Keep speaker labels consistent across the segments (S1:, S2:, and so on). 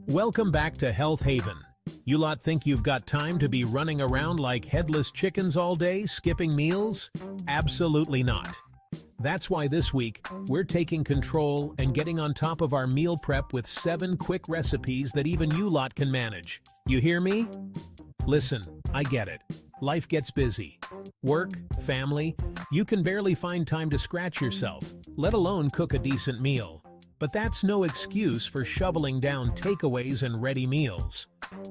S1: Welcome back to Health Haven. You lot think you've got time to be running around like headless chickens all day, skipping meals? Absolutely not. That's why this week, we're taking control and getting on top of our meal prep with 7 quick recipes that even you lot can manage. You hear me? Listen, I get it. Life gets busy. Work, family, you can barely find time to scratch yourself, let alone cook a decent meal. But that's no excuse for shoveling down takeaways and ready meals.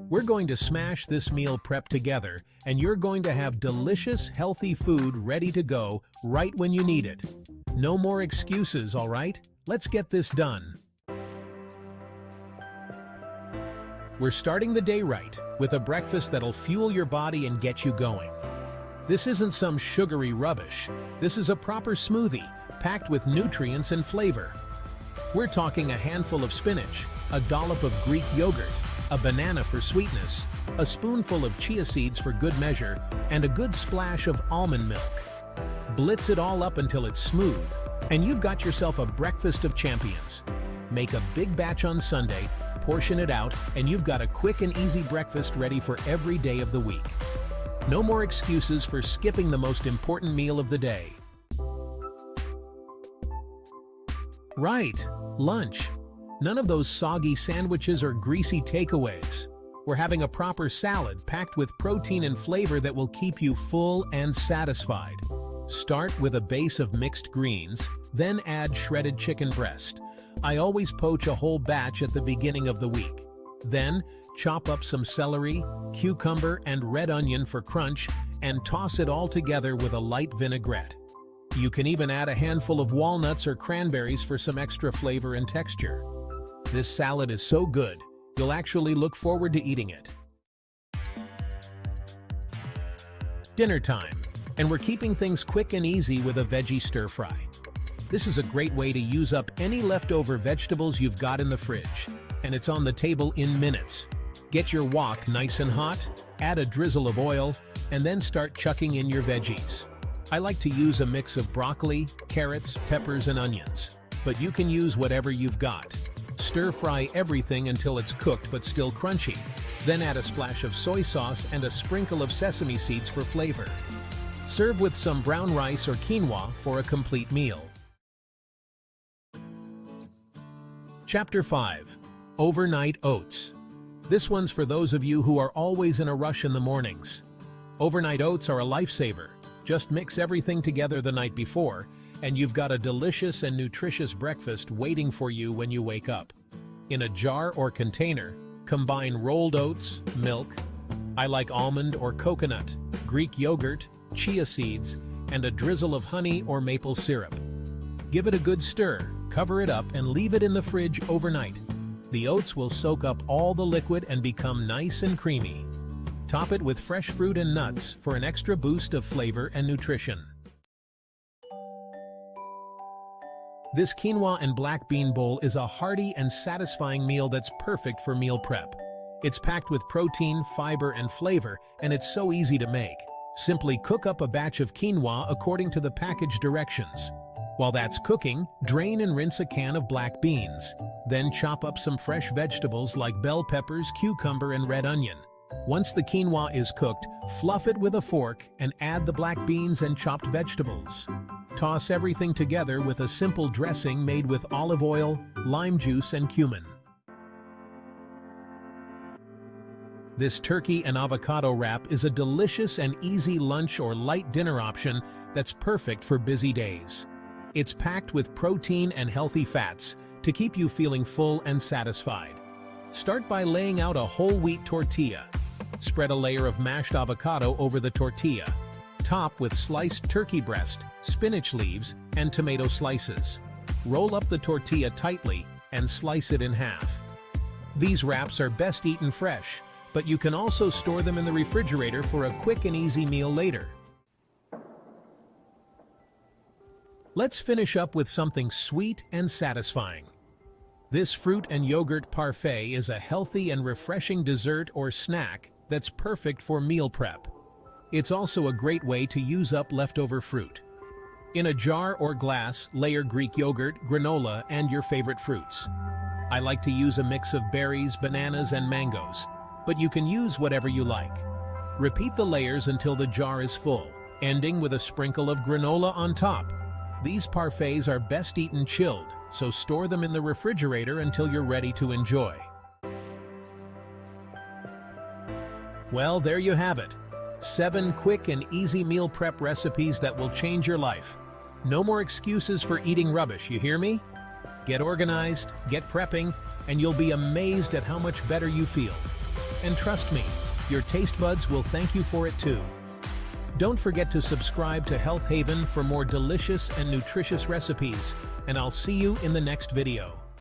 S1: We're going to smash this meal prep together, and you're going to have delicious, healthy food ready to go right when you need it. No more excuses, all right? Let's get this done. We're starting the day right, with a breakfast that'll fuel your body and get you going. This isn't some sugary rubbish. This is a proper smoothie, packed with nutrients and flavor. We're talking a handful of spinach, a dollop of Greek yogurt, a banana for sweetness, a spoonful of chia seeds for good measure, and a good splash of almond milk. Blitz it all up until it's smooth, and you've got yourself a breakfast of champions. Make a big batch on Sunday, portion it out, and you've got a quick and easy breakfast ready for every day of the week. No more excuses for skipping the most important meal of the day. Right, lunch. None of those soggy sandwiches or greasy takeaways. We're having a proper salad packed with protein and flavor that will keep you full and satisfied. Start with a base of mixed greens, then add shredded chicken breast. I always poach a whole batch at the beginning of the week. Then, chop up some celery, cucumber, and red onion for crunch, and toss it all together with a light vinaigrette. You can even add a handful of walnuts or cranberries for some extra flavor and texture. This salad is so good, you'll actually look forward to eating it. Dinner time, and we're keeping things quick and easy with a veggie stir-fry. This is a great way to use up any leftover vegetables you've got in the fridge, and it's on the table in minutes. Get your wok nice and hot, add a drizzle of oil, and then start chucking in your veggies. I like to use a mix of broccoli, carrots, peppers, and onions, but you can use whatever you've got. Stir-fry everything until it's cooked but still crunchy. Then add a splash of soy sauce and a sprinkle of sesame seeds for flavor. Serve with some brown rice or quinoa for a complete meal. Chapter 5. Overnight Oats. This one's for those of you who are always in a rush in the mornings. Overnight oats are a lifesaver. Just mix everything together the night before, and you've got a delicious and nutritious breakfast waiting for you when you wake up. In a jar or container, combine rolled oats, milk, I like almond or coconut, Greek yogurt, chia seeds, and a drizzle of honey or maple syrup. Give it a good stir, cover it up, and leave it in the fridge overnight. The oats will soak up all the liquid and become nice and creamy. Top it with fresh fruit and nuts for an extra boost of flavor and nutrition. This quinoa and black bean bowl is a hearty and satisfying meal that's perfect for meal prep. It's packed with protein, fiber, and flavor, and it's so easy to make. Simply cook up a batch of quinoa according to the package directions. While that's cooking, drain and rinse a can of black beans. Then chop up some fresh vegetables like bell peppers, cucumber, and red onion. Once the quinoa is cooked, fluff it with a fork and add the black beans and chopped vegetables. Toss everything together with a simple dressing made with olive oil, lime juice, and cumin. This turkey and avocado wrap is a delicious and easy lunch or light dinner option that's perfect for busy days. It's packed with protein and healthy fats to keep you feeling full and satisfied. Start by laying out a whole wheat tortilla. Spread a layer of mashed avocado over the tortilla. Top with sliced turkey breast, spinach leaves, and tomato slices. Roll up the tortilla tightly and slice it in half. These wraps are best eaten fresh, but you can also store them in the refrigerator for a quick and easy meal later. Let's finish up with something sweet and satisfying. This fruit and yogurt parfait is a healthy and refreshing dessert or snack that's perfect for meal prep. It's also a great way to use up leftover fruit. In a jar or glass, layer Greek yogurt, granola, and your favorite fruits. I like to use a mix of berries, bananas, and mangoes, but you can use whatever you like. Repeat the layers until the jar is full, ending with a sprinkle of granola on top. These parfaits are best eaten chilled, so store them in the refrigerator until you're ready to enjoy. Well, there you have it. 7 quick and easy meal prep recipes that will change your life. No more excuses for eating rubbish, you hear me? Get organized, get prepping, and you'll be amazed at how much better you feel. And trust me, your taste buds will thank you for it too. Don't forget to subscribe to Health Haven for more delicious and nutritious recipes, and I'll see you in the next video.